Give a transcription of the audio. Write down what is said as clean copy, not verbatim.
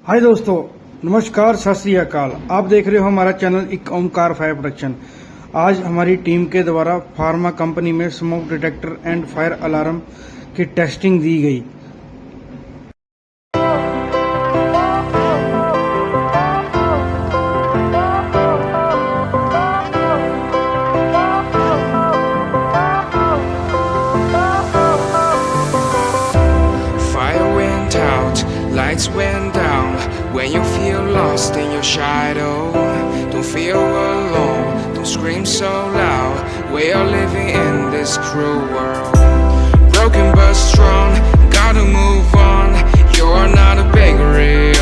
हाय दोस्तों, नमस्कार, सत श्री अकाल। आप देख रहे हो हमारा चैनल एक ओमकार फायर प्रोडक्शन। आज हमारी टीम के द्वारा फार्मा कंपनी में smoke detector and fire alarm की टेस्टिंग दी गई। Fire went out, lights went down. When you feel lost in your shadow, don't feel alone, don't scream so loud. We are living in this cruel world. Broken but strong, gotta move on. You're not a bakery.